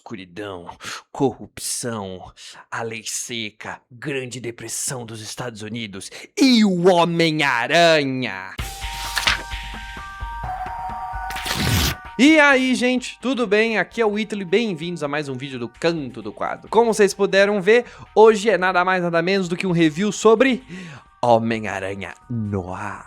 escuridão, corrupção, a lei seca, Grande Depressão dos Estados Unidos e o Homem-Aranha. E aí, gente, tudo bem? Aqui é o Ítalo e bem-vindos a mais um vídeo do Canto do Quadro. Como vocês puderam ver, hoje é nada mais nada menos do que um review sobre Homem-Aranha Noir.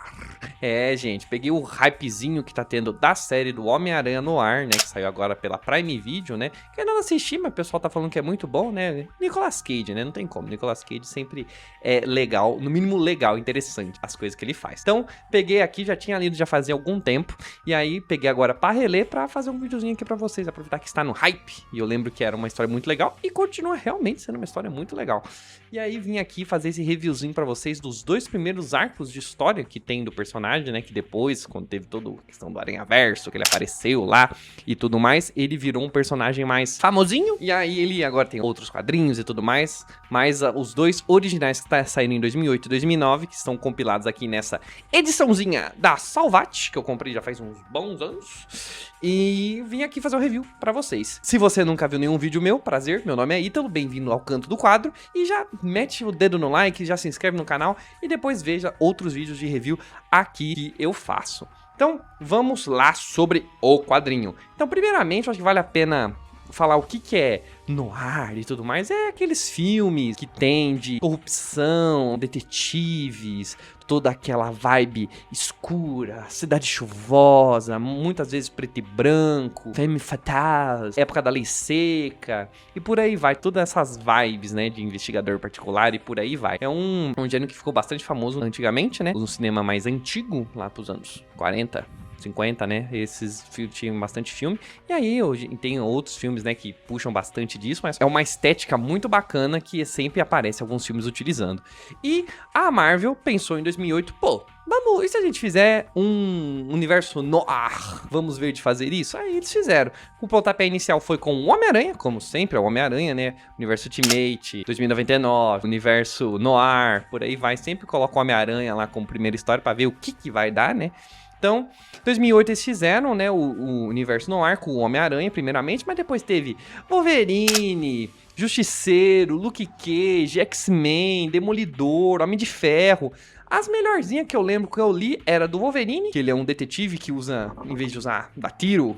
É, gente, peguei o hypezinho que tá tendo da série do Homem-Aranha Noir, né, que saiu agora pela Prime Video, né, que eu ainda não assisti, mas o pessoal tá falando que é muito bom, né, Nicolas Cage, né, não tem como, Nicolas Cage sempre é legal, no mínimo legal, interessante, as coisas que ele faz. Então, peguei aqui, já tinha lido já fazia algum tempo, e aí peguei agora pra reler, pra fazer um videozinho aqui pra vocês, aproveitar que está no hype, e eu lembro que era uma história muito legal, e continua realmente sendo uma história muito legal. E aí vim aqui fazer esse reviewzinho pra vocês dos dois primeiros arcos de história que tem do personagem, né, que depois, quando teve toda a questão do Aranhaverso, que ele apareceu lá e tudo mais, ele virou um personagem mais famosinho, e aí ele agora tem outros quadrinhos e tudo mais, mas os dois originais que tá saindo em 2008 e 2009, que estão compilados aqui nessa ediçãozinha da Salvat, que eu comprei já faz uns bons anos, e vim aqui fazer um review pra vocês. Se você nunca viu nenhum vídeo meu, prazer, meu nome é Ítalo, bem-vindo ao Canto do Quadro, e já mete o dedo no like, já se inscreve no canal, e depois veja outros vídeos de review aqui que eu faço. Então, vamos lá sobre o quadrinho. Então, primeiramente, eu acho que vale a pena falar o que é noir e tudo mais. É aqueles filmes que tem de corrupção, detetives, toda aquela vibe escura, cidade chuvosa, muitas vezes preto e branco, femme fatale, época da lei seca, e por aí vai. Todas essas vibes, né, de investigador particular e por aí vai. É um gênero que ficou bastante famoso antigamente, né, no cinema mais antigo, lá pros anos 40, 50, né, esses filmes tinham bastante filme, e aí hoje tem outros filmes, né, que puxam bastante disso, mas é uma estética muito bacana que sempre aparece alguns filmes utilizando. E a Marvel pensou em 2008, pô, vamos, e se a gente fizer um universo noir? Vamos ver de fazer isso? Aí eles fizeram. O pontapé inicial foi com o Homem-Aranha, como sempre, é o Homem-Aranha, né? Universo Ultimate, 2099, universo noir, por aí vai. Sempre coloca o Homem-Aranha lá como primeira história pra ver o que vai dar, né? Então, em 2008 eles fizeram, né, o universo noir com o Homem-Aranha, primeiramente, mas depois teve Wolverine, Justiceiro, Luke Cage, X-Men, Demolidor, Homem de Ferro. As melhorzinhas que eu lembro que eu li era do Wolverine, que ele é um detetive que usa, em vez de usar, dá tiro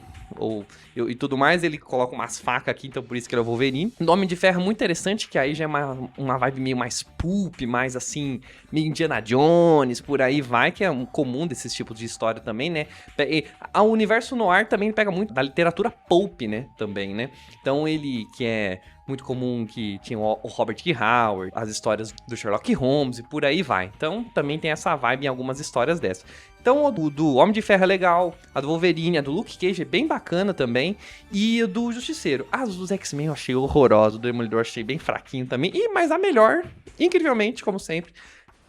e tudo mais, ele coloca umas facas aqui, então por isso que ele é o Wolverine. O Homem de Ferro é muito interessante, que aí já é uma vibe meio mais pulp, mais assim, meio Indiana Jones, por aí vai, que é um comum desses tipos de história também, né? E o universo noir também pega muito da literatura pulp, né? Também, né? Então ele, que é muito comum, que tinha o Robert G. Howard, as histórias do Sherlock Holmes e por aí vai. Então também tem essa vibe em algumas histórias dessas. Então, do Homem de Ferro é legal, a do Wolverine, a do Luke Cage é bem bacana também, e a do Justiceiro. As dos X-Men eu achei horrorosa, o do Demolidor eu achei bem fraquinho também, mas a melhor, incrivelmente, como sempre,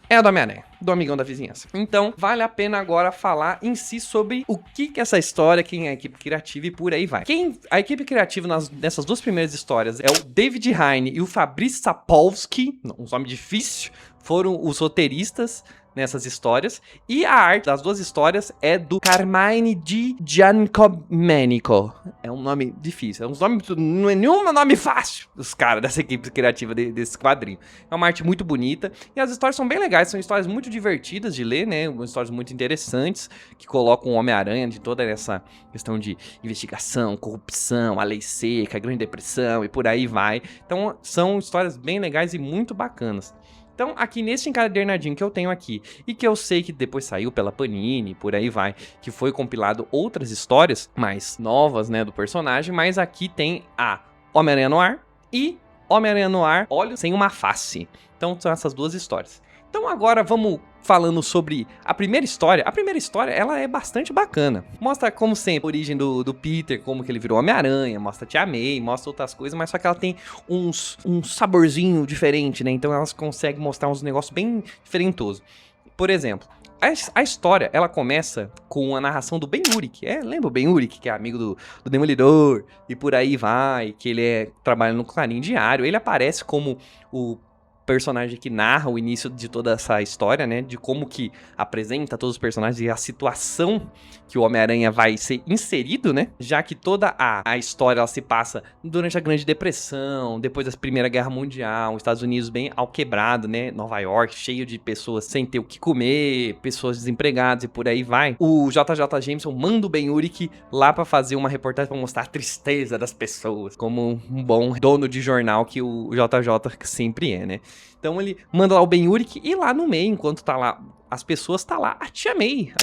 é a do Homem-Aranha, do amigão da vizinhança. Então, vale a pena agora falar em si sobre o que é essa história, quem é a equipe criativa e por aí vai. A equipe criativa nessas duas primeiras histórias é o David Hine e o Fabrizio Sapolsky, um nome difícil, foram os roteiristas nessas histórias, e a arte das duas histórias é do Carmine Di Giandomenico. É um nome difícil, é um nome, não é nenhum nome fácil dos caras dessa equipe criativa desse quadrinho. É uma arte muito bonita, e as histórias são bem legais, são histórias muito divertidas de ler, né, histórias muito interessantes, que colocam o Homem-Aranha de toda essa questão de investigação, corrupção, a lei seca, a Grande Depressão, e por aí vai. Então, são histórias bem legais e muito bacanas. Então, aqui nesse encadernadinho que eu tenho aqui, e que eu sei que depois saiu pela Panini, por aí vai, que foi compilado outras histórias mais novas, né, do personagem, mas aqui tem a Homem-Aranha Noir e Homem-Aranha Noir Olhos Sem Uma Face. Então, são essas duas histórias. Então, agora vamos falando sobre a primeira história. A primeira história, ela é bastante bacana. Mostra, como sempre, a origem do Peter, como que ele virou Homem-Aranha, mostra a Tia May, mostra outras coisas, mas só que ela tem um saborzinho diferente, né? Então elas conseguem mostrar uns negócios bem diferentosos. Por exemplo, a história, ela começa com a narração do Ben-Urich. Lembra o Ben-Urich, que é amigo do Demolidor, e por aí vai, que ele trabalha no Clarim Diário. Ele aparece como o personagem que narra o início de toda essa história, né? De como que apresenta todos os personagens e a situação que o Homem-Aranha vai ser inserido, né? Já que toda a história ela se passa durante a Grande Depressão, depois da Primeira Guerra Mundial, os Estados Unidos bem ao quebrado, né? Nova York, cheio de pessoas sem ter o que comer, pessoas desempregadas e por aí vai. O JJ Jameson manda o Ben-Urich lá pra fazer uma reportagem pra mostrar a tristeza das pessoas, como um bom dono de jornal que o JJ sempre é, né? Então ele manda lá o Ben-Urich e lá no meio, enquanto tá lá as pessoas, tá lá a Tia May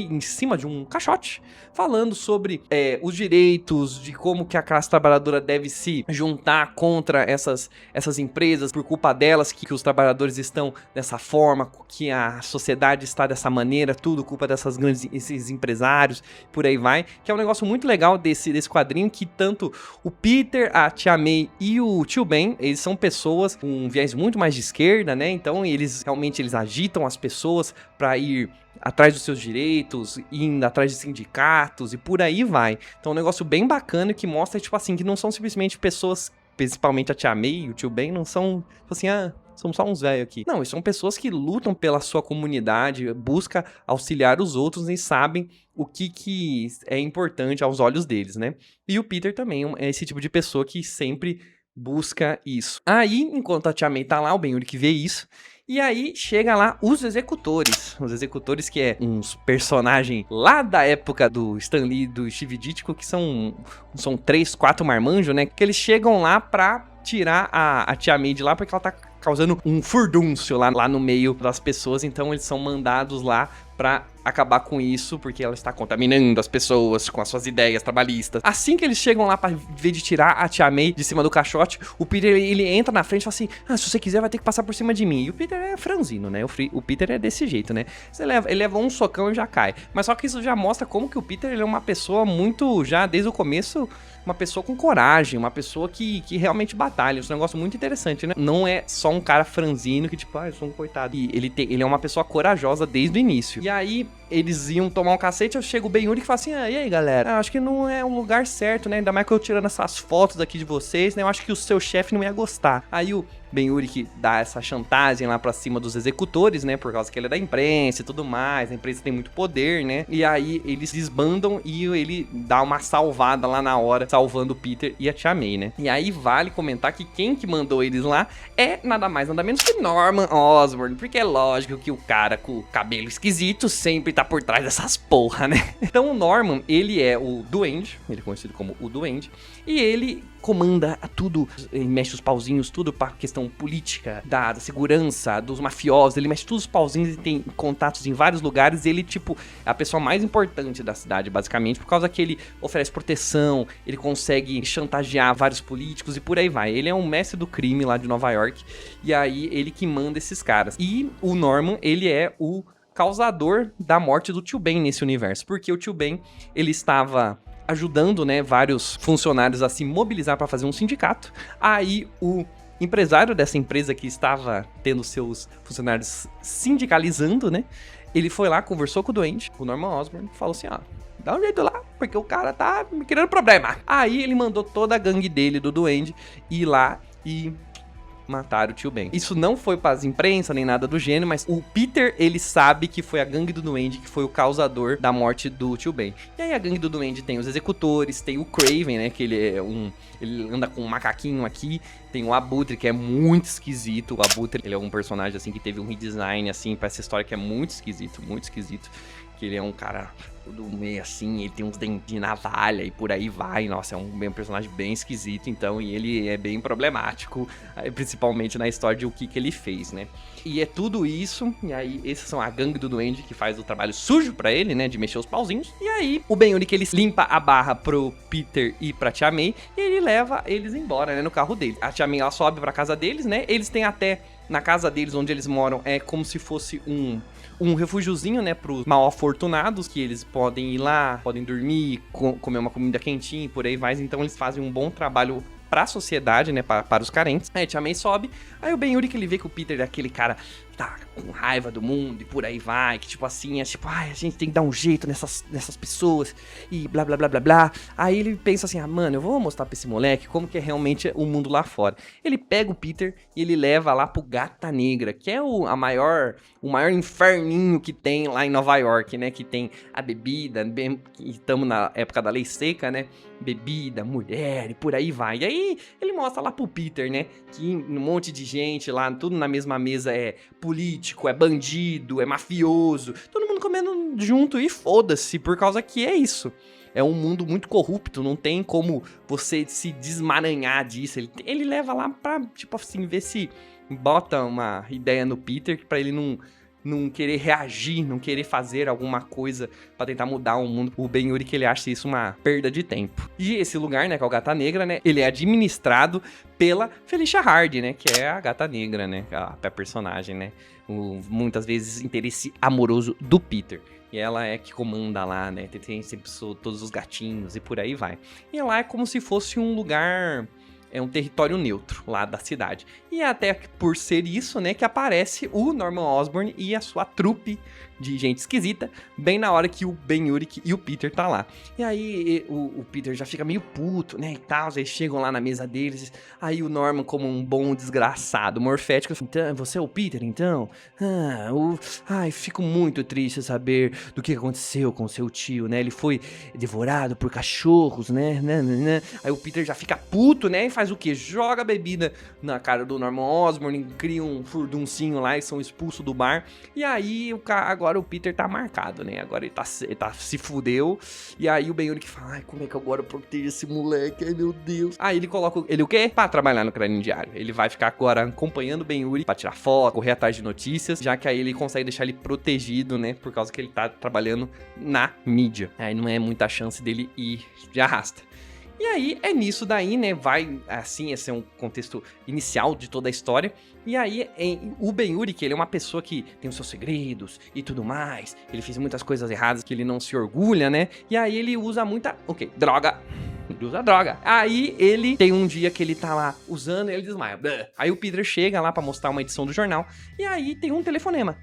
em cima de um caixote, falando sobre os direitos, de como que a classe trabalhadora deve se juntar contra essas empresas, por culpa delas que os trabalhadores estão dessa forma, que a sociedade está dessa maneira, tudo culpa esses empresários, por aí vai, que é um negócio muito legal desse quadrinho, que tanto o Peter, a Tia May e o Tio Ben, eles são pessoas com um viés muito mais de esquerda, né, então eles agitam as pessoas para ir atrás dos seus direitos, indo atrás de sindicatos e por aí vai. Então é um negócio bem bacana que mostra, tipo assim, que não são simplesmente pessoas, principalmente a Tia May e o Tio Ben, não são, tipo assim, somos só uns velhos aqui. Não, são pessoas que lutam pela sua comunidade, buscam auxiliar os outros e sabem o que é importante aos olhos deles, né? E o Peter também é esse tipo de pessoa que sempre busca isso. Aí, enquanto a Tia May tá lá, o Ben-Urich vê isso, e aí chega lá os executores que é uns personagens lá da época do Stan Lee, do Steve Ditko, que são 3, 4 marmanjos, né, que eles chegam lá pra tirar a Tia May de lá, porque ela tá causando um furdúncio lá no meio das pessoas, então eles são mandados lá pra acabar com isso, porque ela está contaminando as pessoas com as suas ideias trabalhistas. Assim que eles chegam lá pra ver de tirar a Tia May de cima do caixote, o Peter, ele entra na frente e fala assim, se você quiser vai ter que passar por cima de mim. E o Peter é franzino, né? O Peter é desse jeito, né? Ele leva um socão e já cai. Mas só que isso já mostra como que o Peter, ele é uma pessoa muito, já desde o começo, uma pessoa com coragem, uma pessoa que realmente batalha. Isso é um negócio muito interessante, né? Não é só um cara franzino que tipo, eu sou um coitado. E ele é uma pessoa corajosa desde o início. E aí, eles iam tomar um cacete, eu chego o Ben-Urich e falo assim, e aí galera, acho que não é um lugar certo, né? Ainda mais que eu tirando essas fotos aqui de vocês, né? Eu acho que o seu chefe não ia gostar. Aí o Ben-Urich dá essa chantagem lá pra cima dos executores, né? Por causa que ele é da imprensa e tudo mais, a imprensa tem muito poder, né? E aí eles desbandam e ele dá uma salvada lá na hora, salvando o Peter e a Tia May, né? E aí vale comentar que quem que mandou eles lá é nada mais, nada menos que Norman Osborn, porque é lógico que o cara com o cabelo esquisito sempre tá por trás dessas porra, né? Então o Norman, ele é o Duende, ele é conhecido como o Duende, e ele comanda tudo, ele mexe os pauzinhos, tudo pra questão política, da segurança, dos mafiosos, ele mexe todos os pauzinhos e tem contatos em vários lugares, e ele, tipo, é a pessoa mais importante da cidade, basicamente, por causa que ele oferece proteção, ele consegue chantagear vários políticos e por aí vai. Ele é um mestre do crime lá de Nova York, e aí ele que manda esses caras. E o Norman, ele é o causador da morte do Tio Ben nesse universo, porque o Tio Ben, ele estava ajudando, né, vários funcionários a se mobilizar para fazer um sindicato. Aí o empresário dessa empresa que estava tendo seus funcionários sindicalizando, né, ele foi lá, conversou com o Duende, com o Norman Osborn, falou assim, dá um jeito lá, porque o cara tá me querendo problema. Aí ele mandou toda a gangue dele, do Duende, ir lá e mataram o Tio Ben. Isso não foi pras imprensa nem nada do gênero, mas o Peter, ele sabe que foi a gangue do Duende que foi o causador da morte do Tio Ben. E aí a gangue do Duende tem os executores, tem o Kraven, né, que ele é ele anda com um macaquinho aqui, tem o Abutre, que é muito esquisito. O Abutre, ele é um personagem, assim, que teve um redesign, assim, pra essa história que é muito esquisito, que ele é um cara todo meio assim, ele tem uns dentes de navalha e por aí vai. Nossa, é um personagem bem esquisito, então, e ele é bem problemático, principalmente na história de o que ele fez, né? E é tudo isso, e aí esses são a gangue do Duende que faz o trabalho sujo pra ele, né, de mexer os pauzinhos. E aí o Ben-Urich, ele limpa a barra pro Peter e pra Tia May, e ele leva eles embora, né, no carro dele. A Tia May, ela sobe pra casa deles, né, eles têm até, na casa deles, onde eles moram, é como se fosse um refugiozinho, né, pros mal afortunados, que eles podem ir lá, podem dormir, comer uma comida quentinha e por aí vai. Então eles fazem um bom trabalho pra sociedade, né, para os carentes. Aí a Tia May sobe, aí o Ben-Urich, ele vê que o Peter é aquele cara tá com raiva do mundo e por aí vai, que tipo assim, é tipo, ai, a gente tem que dar um jeito nessas pessoas e blá blá blá blá blá. Aí ele pensa assim, mano, eu vou mostrar pra esse moleque como que é realmente o mundo lá fora. Ele pega o Peter e ele leva lá pro Gata Negra, que é o maior inferninho que tem lá em Nova York, né, que tem a bebida, estamos na época da lei seca, né, bebida, mulher e por aí vai. E aí ele mostra lá pro Peter, né, que um monte de gente lá, tudo na mesma mesa é político, é bandido, é mafioso, todo mundo comendo junto e foda-se, por causa que é isso. É um mundo muito corrupto, não tem como você se desmaranhar disso. Ele leva lá pra, tipo assim, ver se bota uma ideia no Peter pra ele não querer reagir, não querer fazer alguma coisa pra tentar mudar o mundo. O Ben-Yuri, que ele acha isso uma perda de tempo. E esse lugar, né, que é o Gata Negra, né, ele é administrado pela Felicia Hardy, né, que é a Gata Negra, né, a personagem, né, muitas vezes interesse amoroso do Peter. E ela é que comanda lá, né, tem sempre todos os gatinhos e por aí vai. E lá é como se fosse um lugar... É um território neutro lá da cidade. E é até por ser isso, né, que aparece o Norman Osborn e a sua trupe de gente esquisita, bem na hora que o Ben-Yuri e o Peter tá lá. E aí o Peter já fica meio puto, né, e tal, eles chegam lá na mesa deles, aí o Norman, como um bom desgraçado, morfético, então, você é o Peter, então? Ai, fico muito triste saber do que aconteceu com seu tio, né, ele foi devorado por cachorros, né. Aí o Peter já fica puto, né, e faz o quê? Joga a bebida na cara do Norman Osborn, cria um furduncinho lá e são expulsos do bar. E aí agora o Peter tá marcado, né? Agora ele tá se fudeu. E aí o Ben-Yuri que fala, ai, como é que agora eu protejo esse moleque? Ai, meu Deus. Aí ele coloca ele o quê? Pra trabalhar no Crânio Diário. Ele vai ficar agora acompanhando o Ben-Yuri pra tirar foto, correr atrás de notícias, já que aí ele consegue deixar ele protegido, né? Por causa que ele tá trabalhando na mídia. Aí não é muita chance dele ir de arrasta. E aí, é nisso daí, né, vai, assim, esse é um contexto inicial de toda a história. E aí, o Ben-Yuri, que ele é uma pessoa que tem os seus segredos e tudo mais, ele fez muitas coisas erradas que ele não se orgulha, né, e aí ele usa muita, droga. Ele usa droga. Aí ele tem um dia que ele tá lá usando e ele desmaia. Aí o Peter chega lá pra mostrar uma edição do jornal. E aí tem um telefonema.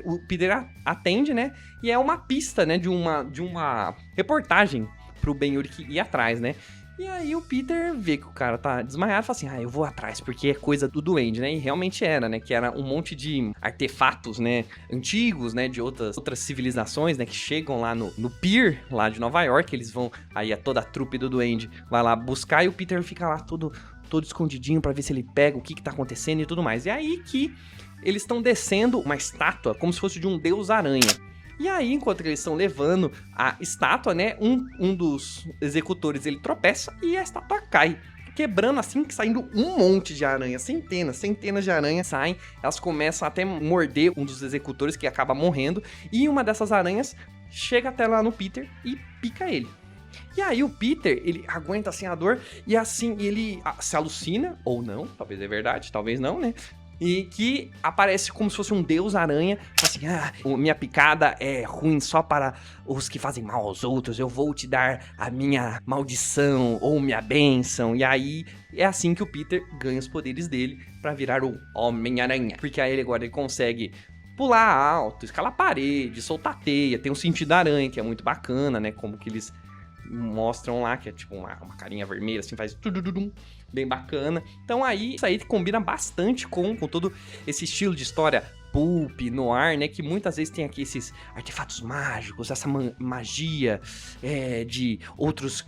O Peter atende, né, e é uma pista, né, de uma reportagem pro Ben-Yuri ir atrás, né? E aí o Peter vê que o cara tá desmaiado e fala assim, eu vou atrás, porque é coisa do duende, né? E realmente era, né? Que era um monte de artefatos, né? Antigos, né? De outras civilizações, né? Que chegam lá no pier, lá de Nova York. Eles vão, aí toda a trupe do duende vai lá buscar e o Peter fica lá todo escondidinho pra ver se ele pega o que tá acontecendo e tudo mais. E aí que eles estão descendo uma estátua como se fosse de um deus aranha. E aí, enquanto eles estão levando a estátua, né, um dos executores, ele tropeça e a estátua cai, quebrando assim, saindo um monte de aranha, centenas de aranhas saem, elas começam até morder um dos executores que acaba morrendo, e uma dessas aranhas chega até lá no Peter e pica ele. E aí o Peter, ele aguenta assim a dor e assim ele se alucina, ou não, talvez é verdade, talvez não, né? E que aparece como se fosse um deus aranha, assim, minha picada é ruim só para os que fazem mal aos outros, eu vou te dar a minha maldição ou minha bênção. E aí é assim que o Peter ganha os poderes dele para virar o Homem-Aranha, porque aí ele consegue pular alto, escalar parede, soltar teia, tem um sentido aranha que é muito bacana, né, como que eles mostram lá, que é tipo uma carinha vermelha, assim, faz tududum, bem bacana. Então aí, isso aí combina bastante com todo esse estilo de história pulp, noir, né, que muitas vezes tem aqui esses artefatos mágicos, essa magia de outros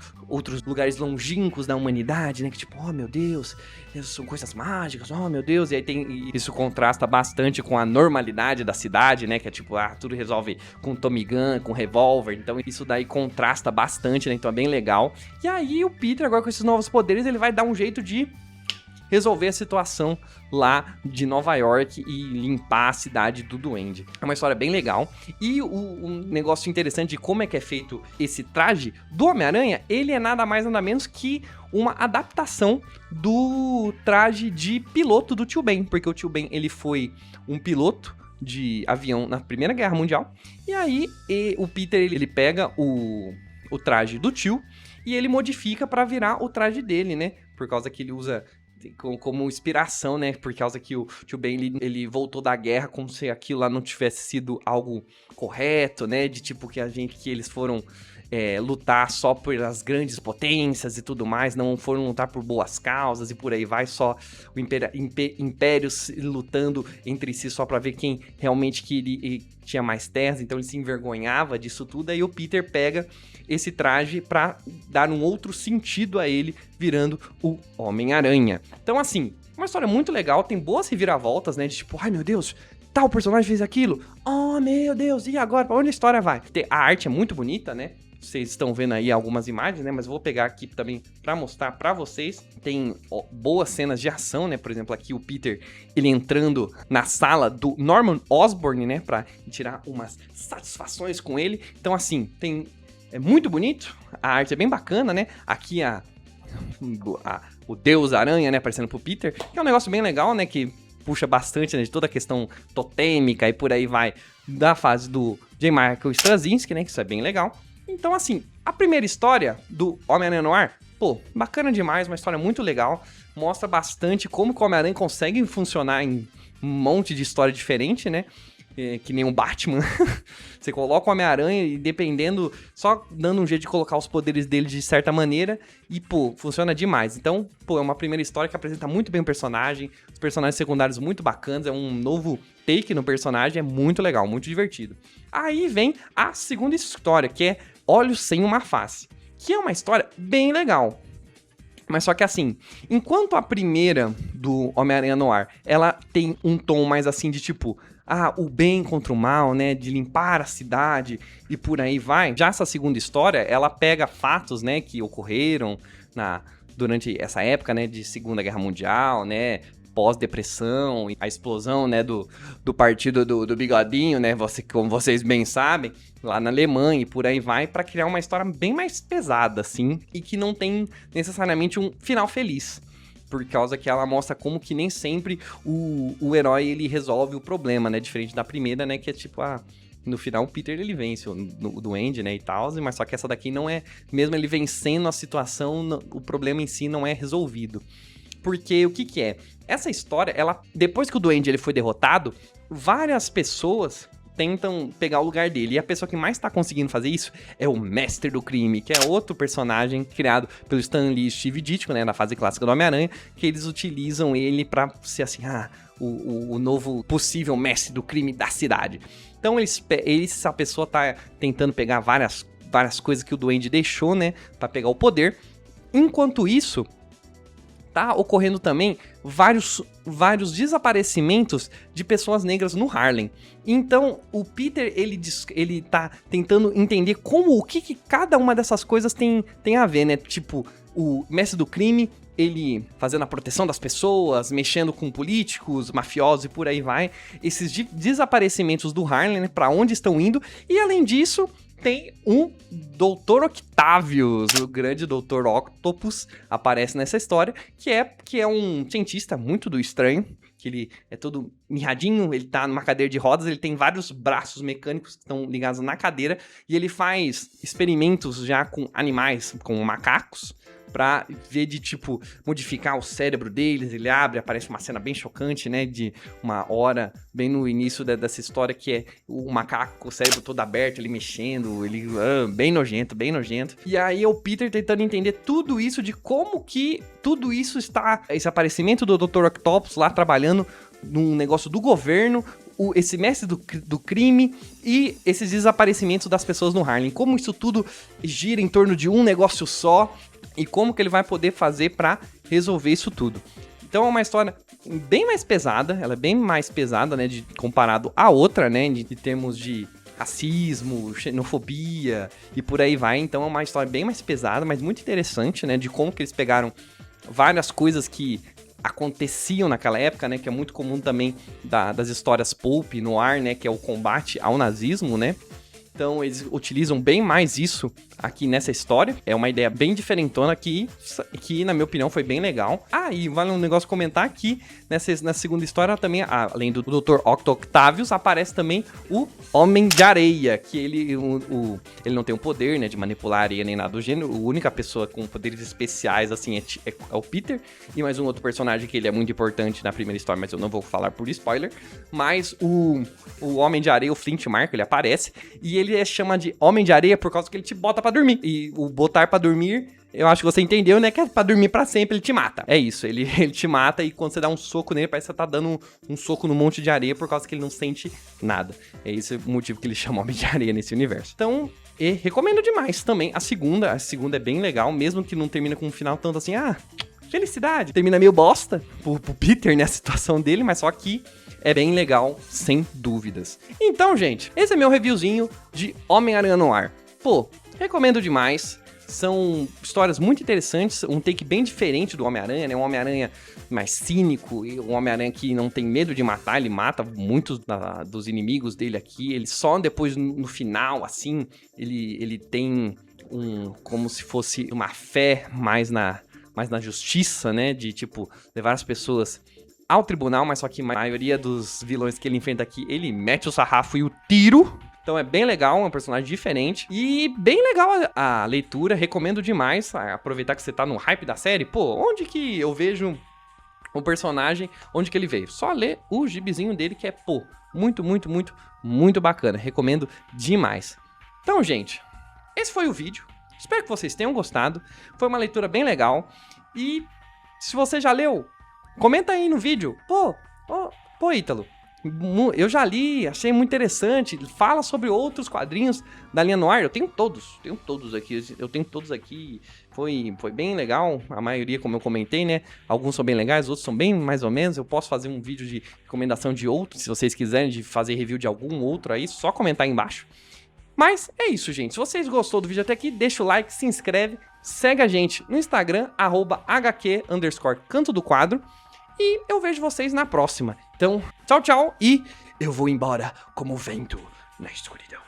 lugares longínquos da humanidade, né, que tipo, oh meu Deus, são coisas mágicas, oh meu Deus, e aí isso contrasta bastante com a normalidade da cidade, né, que é tipo, tudo resolve com Tommy Gun, com revólver, então isso daí contrasta bastante, né, então é bem legal. E aí o Peter, agora com esses novos poderes, ele vai dar um jeito de resolver a situação lá de Nova York e limpar a cidade do Duende. É uma história bem legal. E um negócio interessante de como é que é feito esse traje do Homem-Aranha, ele é nada mais nada menos que uma adaptação do traje de piloto do Tio Ben, porque o Tio Ben, ele foi um piloto de avião na Primeira Guerra Mundial, e aí o Peter, ele pega o traje do tio e ele modifica pra virar o traje dele, né? Por causa que ele usa como inspiração, né? Por causa que o tio Ben, ele voltou da guerra como se aquilo lá não tivesse sido algo correto, né? De tipo que eles foram lutar só pelas grandes potências e tudo mais, não foram lutar por boas causas e por aí vai, só o impérios lutando entre si só pra ver quem realmente tinha mais terras, então ele se envergonhava disso tudo, aí o Peter pega esse traje pra dar um outro sentido a ele, virando o Homem-Aranha. Então assim, uma história muito legal, tem boas reviravoltas, né, de tipo, ai meu Deus, tal personagem fez aquilo, oh meu Deus, e agora, pra onde a história vai? A arte é muito bonita, né? Vocês estão vendo aí algumas imagens, né? Mas eu vou pegar aqui também pra mostrar pra vocês. Tem boas cenas de ação, né? Por exemplo, aqui o Peter, ele entrando na sala do Norman Osborn, né? Pra tirar umas satisfações com ele. Então, assim, é muito bonito. A arte é bem bacana, né? Aqui o Deus Aranha, né? Aparecendo pro Peter. Que é um negócio bem legal, né? Que puxa bastante, né? De toda a questão totêmica e por aí vai. Da fase do J. Michael Straczynski, né? Que isso é bem legal. Então, assim, a primeira história do Homem-Aranha Noir, pô, bacana demais, uma história muito legal, mostra bastante como o Homem-Aranha consegue funcionar em um monte de história diferente, né? Que nem um Batman. Você coloca o Homem-Aranha e dependendo, só dando um jeito de colocar os poderes dele de certa maneira e, pô, funciona demais. Então, pô, é uma primeira história que apresenta muito bem o personagem, os personagens secundários muito bacanas, é um novo take no personagem, é muito legal, muito divertido. Aí vem a segunda história, que é Olhos Sem Uma Face, que é uma história bem legal. Mas só que assim, enquanto a primeira do Homem-Aranha Noir, ela tem um tom mais assim de tipo, o bem contra o mal, né, de limpar a cidade e por aí vai. Já essa segunda história, ela pega fatos, né, que ocorreram durante essa época, né, de Segunda Guerra Mundial, né, pós-depressão, a explosão, né, do partido do Bigodinho, né, como vocês bem sabem, lá na Alemanha e por aí vai, pra criar uma história bem mais pesada, assim, e que não tem necessariamente um final feliz. Por causa que ela mostra como que nem sempre o herói, ele resolve o problema, né, diferente da primeira, né, que é tipo, no final o Peter, ele vence o Duende, né, e tal, mas só que essa daqui não é, mesmo ele vencendo a situação, o problema em si não é resolvido. Porque o que é? Essa história, depois que o Duende ele foi derrotado, várias pessoas tentam pegar o lugar dele. E a pessoa que mais tá conseguindo fazer isso é o Mestre do Crime, que é outro personagem criado pelo Stan Lee e Steve Ditko, né, na fase clássica do Homem-Aranha, que eles utilizam ele pra ser assim, o novo possível Mestre do Crime da cidade. Então essa pessoa tá tentando pegar várias coisas que o Duende deixou, né, pra pegar o poder. Enquanto isso, tá ocorrendo também vários desaparecimentos de pessoas negras no Harlem. Então, o Peter, ele tá tentando entender o que cada uma dessas coisas tem a ver, né? Tipo, o Mestre do Crime, ele fazendo a proteção das pessoas, mexendo com políticos, mafiosos e por aí vai. Esses desaparecimentos do Harlem, né? Pra onde estão indo. E, além disso, tem um Dr. Octavius, o grande Dr. Octopus, aparece nessa história, que é um cientista muito do estranho, que ele é todo mirradinho, ele tá numa cadeira de rodas, ele tem vários braços mecânicos que estão ligados na cadeira, e ele faz experimentos já com animais, com macacos, pra ver de, tipo, modificar o cérebro deles. Ele aparece uma cena bem chocante, né, de uma hora, bem no início dessa história, que é o macaco com o cérebro todo aberto, ele mexendo, ele, bem nojento, bem nojento. E aí é o Peter tentando entender tudo isso, de como que tudo isso está, esse aparecimento do Dr. Octopus lá trabalhando num negócio do governo, esse mestre do crime e esses desaparecimentos das pessoas no Harlem. Como isso tudo gira em torno de um negócio só e como que ele vai poder fazer pra resolver isso tudo. Então é uma história bem mais pesada, ela é bem mais pesada, né, comparado à outra, né, de termos de racismo, xenofobia e por aí vai. Então é uma história bem mais pesada, mas muito interessante, né, de como que eles pegaram várias coisas que aconteciam naquela época, né, que é muito comum também das histórias pulp no ar, né, que é o combate ao nazismo, né. Então eles utilizam bem mais isso aqui nessa história. É uma ideia bem diferentona aqui, que na minha opinião foi bem legal. Ah, e vale um negócio comentar aqui, nessa segunda história também, além do Dr. Octavius, aparece também o Homem de Areia, que ele não tem o poder, né, de manipular areia nem nada do gênero. A única pessoa com poderes especiais, assim, é o Peter, e mais um outro personagem que ele é muito importante na primeira história, mas eu não vou falar por spoiler. Mas o Homem de Areia, o Flint Marko, ele aparece, e ele chama de Homem de Areia por causa que ele te bota pra dormir. E o botar pra dormir, eu acho que você entendeu, né? Que é pra dormir pra sempre, ele te mata. É isso, ele te mata e quando você dá um soco nele, parece que você tá dando um soco no monte de areia por causa que ele não sente nada. É esse o motivo que ele chama Homem de Areia nesse universo. Então, recomendo demais também. A segunda é bem legal, mesmo que não termina com um final tanto assim, felicidade. Termina meio bosta pro Peter, né? A situação dele, mas só que é bem legal, sem dúvidas. Então, gente, esse é meu reviewzinho de Homem-Aranha no Ar. Pô, recomendo demais. São histórias muito interessantes, um take bem diferente do Homem-Aranha, né? Um Homem-Aranha mais cínico, e um Homem-Aranha que não tem medo de matar, ele mata muitos dos inimigos dele aqui. Ele só depois, no final, assim, ele tem como se fosse uma fé mais na justiça, né? De, tipo, levar as pessoas ao tribunal, mas só que a maioria dos vilões que ele enfrenta aqui, ele mete o sarrafo e o tiro. Então é bem legal, um personagem diferente. E bem legal a leitura, recomendo demais. Aproveitar que você tá no hype da série. Pô, onde que eu vejo o personagem, onde que ele veio? Só ler o gibizinho dele, que é, pô, muito, muito, muito, muito bacana. Recomendo demais. Então, gente, esse foi o vídeo. Espero que vocês tenham gostado. Foi uma leitura bem legal. E se você já leu, comenta aí no vídeo. Pô, Ítalo, eu já li, achei muito interessante. Fala sobre outros quadrinhos da linha Noir. Eu tenho todos aqui. Foi bem legal. A maioria, como eu comentei, né? Alguns são bem legais, outros são bem mais ou menos. Eu posso fazer um vídeo de recomendação de outros, se vocês quiserem, de fazer review de algum outro aí, só comentar aí embaixo. Mas é isso, gente. Se vocês gostou do vídeo até aqui, deixa o like, se inscreve, segue a gente no Instagram, @HQ_Canto do Quadro. E eu vejo vocês na próxima. Então, tchau, tchau. E eu vou embora como vento na escuridão.